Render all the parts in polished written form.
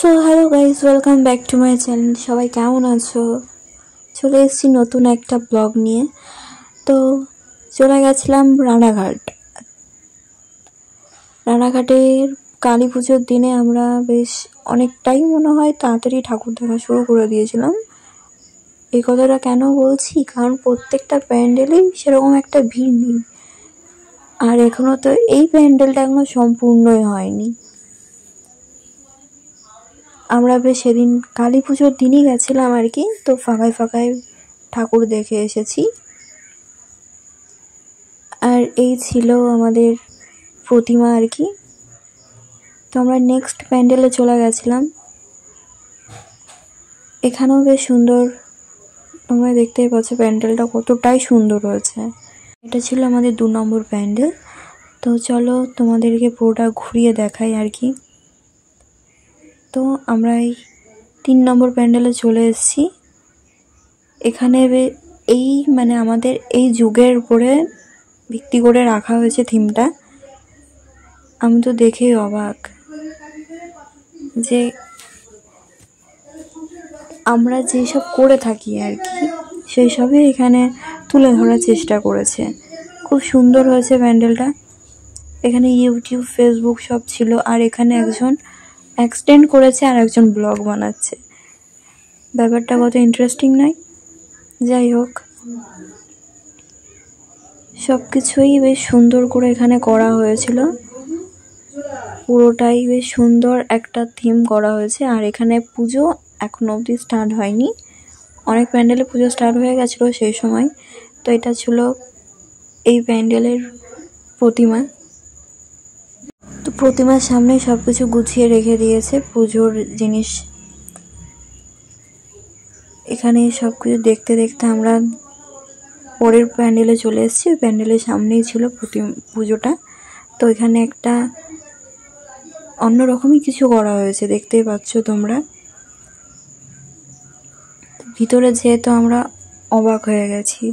So hello guys, welcome back to my channel. সবাই কেমন আছো? চলে এসেছি নতুন একটা ব্লগ নিয়ে। তো চলে গেছিলাম রানাঘাটের কালী পুজোর দিনে। আমরা বেশ অনেকটাই মনে হয় তাড়াতাড়ি ঠাকুর দেখা শুরু করে দিয়েছিলাম। এই কথাটা কেন বলছি, কারণ প্রত্যেকটা প্যান্ডেলেই সেরকম একটা ভিড় নেই, আর এখনও তো এই প্যান্ডেলটা এখনো সম্পূর্ণই হয়নি। আমরা বেশ সেদিন কালী পুজোর দিনই গেছিলাম আর কি, তো ফাঁকায় ফাঁকায় ঠাকুর দেখে এসেছি। আর এই ছিল আমাদের প্রতিমা আর কি। তো আমরা নেক্সট প্যান্ডেলে চলে গেছিলাম। এখানেও বেশ সুন্দর, তোমরা দেখতেই পাচ্ছ প্যান্ডেলটা কতটাই সুন্দর হয়েছে। এটা ছিল আমাদের 2 নম্বর প্যান্ডেল। তো চলো তোমাদেরকে পুরোটা ঘুরিয়ে দেখাই আর কি। তো আমরা এই 3 নম্বর প্যান্ডেলে চলে এসেছি। এখানে আমাদের এই যুগের উপরে ভিত্তি করে রাখা হয়েছে থিমটা। আমি তো দেখেই অবাক যে আমরা যেসব করে থাকি আর কি, সেই সবই এখানে তুলে ধরার চেষ্টা করেছে। খুব সুন্দর হয়েছে প্যান্ডেলটা। এখানে ইউটিউব, ফেসবুক সব ছিল, আর এখানে একজন এক্সটেন্ড করেছে আর একজন ব্লগ বানাচ্ছে। ব্যাপারটা কত ইন্টারেস্টিং নয়? যাই হোক, সব কিছুই বেশ সুন্দর করে এখানে করা হয়েছিল। পুরোটাই বেশ সুন্দর একটা থিম করা হয়েছে। আর এখানে পুজো এখনো অবধি স্টার্ট হয়নি। অনেক প্যান্ডেলে পুজো স্টার্ট হয়ে গেছিলো সেই সময়। তো এটা ছিল এই প্যান্ডেলের প্রতিমা। তো প্রতিমার সামনে সব কিছু গুছিয়ে রেখে দিয়েছে পুজোর জিনিস। এখানে সব কিছু দেখতে দেখতে আমরা পরের প্যান্ডেলে চলে এসেছি। প্যান্ডেলের সামনেই ছিল পুজোটা। তো এখানে একটা অন্যরকমই কিছু করা হয়েছে, দেখতেই পাচ্ছ তোমরা। ভিতরে যেহেতু আমরা অবাক হয়ে গেছি।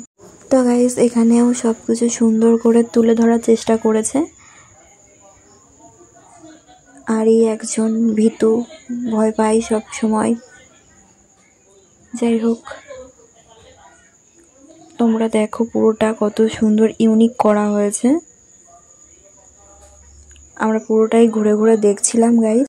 তো গাইস, এখানেও সব কিছু সুন্দর করে তুলে ধরার চেষ্টা করেছে। আর এই একজন ভীতু, ভয় পাই সব সময়। যাই হোক, তোমরা দেখো পুরোটা কত সুন্দর ইউনিক করা হয়েছে। আমরা পুরোটাই ঘুরে ঘুরে দেখছিলাম গাইস।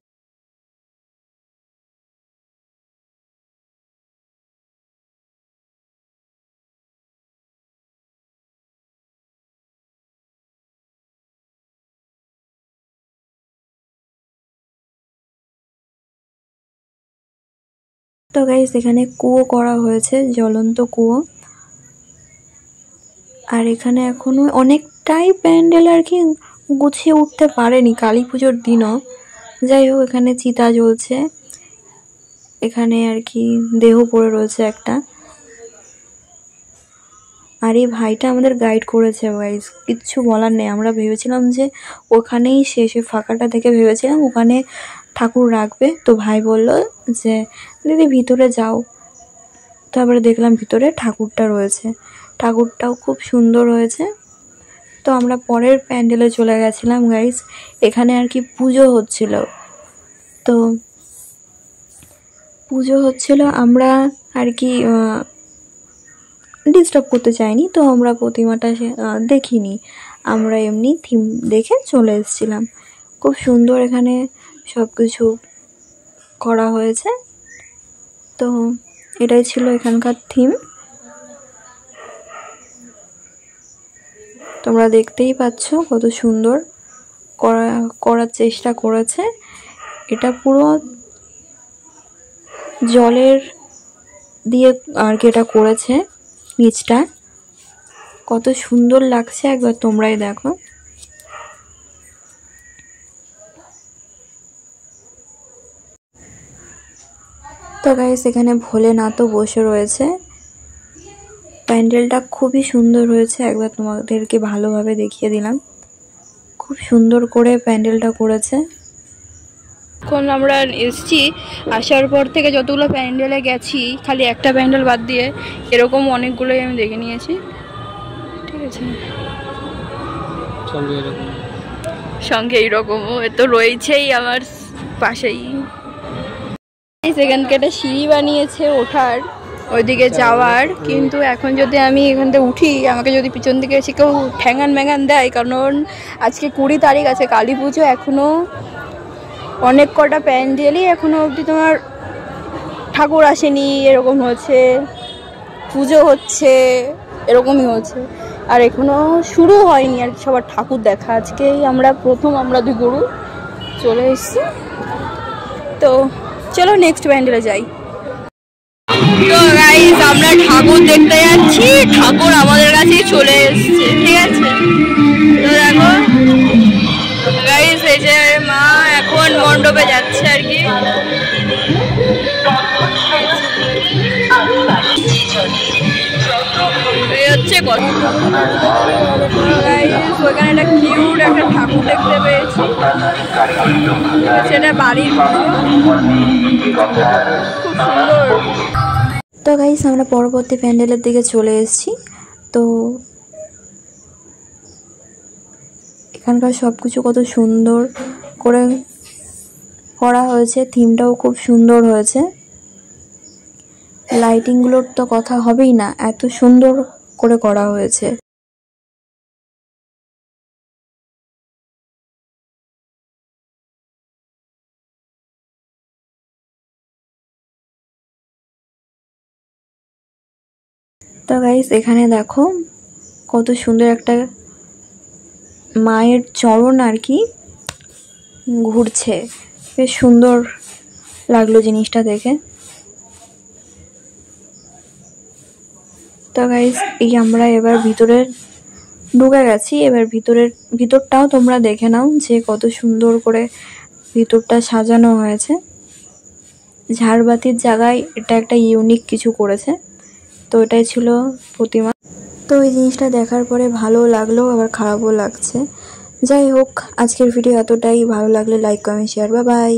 তো গাইস, এখানে কুয়ো করা হয়েছে, জ্বলন্ত কুয়ো। আর এখানে এখনো অনেকটাই প্যান্ডেল আর কি গুছিয়ে উঠতে পারেনি কালী পুজোর দিনও। যাই হোক, এখানে চিতা জ্বলছে, এখানে আর কি দেহ পড়ে রয়েছে একটা। আর এই ভাইটা আমাদের গাইড করেছে গাইস, কিচ্ছু বলার নেই। আমরা ভেবেছিলাম যে ওখানেই শেষে ফাঁকাটা থেকে ভেবেছিলাম ওখানে ঠাকুর রাখবে। তো ভাই বলল যে দিদি ভিতরে যাও। তারপরে দেখলাম ভিতরে ঠাকুরটা রয়েছে। ঠাকুরটাও খুব সুন্দর হয়েছে। তো আমরা পরের প্যান্ডেলে চলে গেছিলাম গাইস। এখানে আর কি পুজো হচ্ছিল। তো পুজো হচ্ছিল, আমরা আর কি ডিস্টার্ব করতে চাইনি। তো আমরা প্রতিমাটা দেখিনি, আমরা এমনি থিম দেখে চলে এসেছিলাম। খুব সুন্দর এখানে সব কিছু করা হয়েছে। তো এটাই ছিল এখানকার থিম। তোমরা দেখতেই পাচ্ছ কত সুন্দর করার চেষ্টা করেছে। এটা পুরো জলের দিয়ে আর কি এটা করেছে। নিচটা কত সুন্দর লাগছে, একবার তোমরাই দেখো। তো গাইস, এখানে ভোলেনাথও বসে রয়েছে। প্যান্ডেলটা খুবই সুন্দর হয়েছে, একবার তোমাদেরকে ভালোভাবে দেখিয়ে দিলাম। খুব সুন্দর করে প্যান্ডেলটা করেছে। এখন আমরা এসছি, আসার পর থেকে যতগুলো প্যান্ডেলে গেছি, খালি একটা প্যান্ডেল বাদ দিয়ে এরকম অনেকগুলোই আমি দেখে নিয়েছি। ঠিক আছে, সঙ্গে এইরকমও তো রয়েছেই আমার পাশেই। গাইস এখানকে একটা সিঁড়ি বানিয়েছে ওঠার ওইদিকে যাওয়ার, কিন্তু এখন যদি আমি এখান থেকে উঠি আমাকে যদি পিছন দিকে এসে কেউ ঠ্যাঙান ম্যাঙান দেয়, কারণ আজকে 20 তারিখ আছে, কালী পুজো, এখনও অনেক কটা প্যান্ডেলই এখনও অবধি তোমার ঠাকুর আসেনি, এরকম হচ্ছে, পুজো হচ্ছে এরকমই হচ্ছে, আর এখনও শুরু হয়নি আর কি সবার ঠাকুর দেখা। আজকেই আমরা দুই গরু চলে এসেছি, তো চলো নেক্সট প্যান্ডেলে যাই। তো গাইস আমরা ঠাকুর দেখতে যাচ্ছি, ঠাকুর আমাদের কাছেই চলে এসছে, ঠিক আছে। তো দেখো গাইস এই যে মা এখন মণ্ডপে যাচ্ছে আর কি। এই হচ্ছে কথা। ওইখানে একটা কিউট একটা ঠাকুর দেখতে পেয়েছি, সেটা বাড়ির খুব সুন্দর। তো গাইস আমরা পরবর্তী প্যান্ডেলের দিকে চলে এসেছি। তো এখানকার সব কিছু কত সুন্দর করে করা হয়েছে, থিমটাও খুব সুন্দর হয়েছে, লাইটিংগুলোর তো কথা হবেই না, এত সুন্দর করে করা হয়েছে। তো গাইস এখানে দেখো কত সুন্দর একটা মায়ের চরণ আর কি ঘুরছে, বেশ সুন্দর লাগলো জিনিসটা দেখে। তো গাইস এই আমরা এবার ভিতরে ঢুকে গেছি, এবার ভিতরটাও তোমরা দেখে নাও যে কত সুন্দর করে ভিতরটা সাজানো হয়েছে। ঝাড়বাতির জায়গায় এটা একটা ইউনিক কিছু করেছে, তো এটাই ছিল প্রতিমা। তো এই জিনিসটা দেখার পরে ভালো লাগলো, আবার খারাপও লাগছে। যাই হোক, আজকের ভিডিও এতটাই, ভালো লাগলে like comment share, bye bye.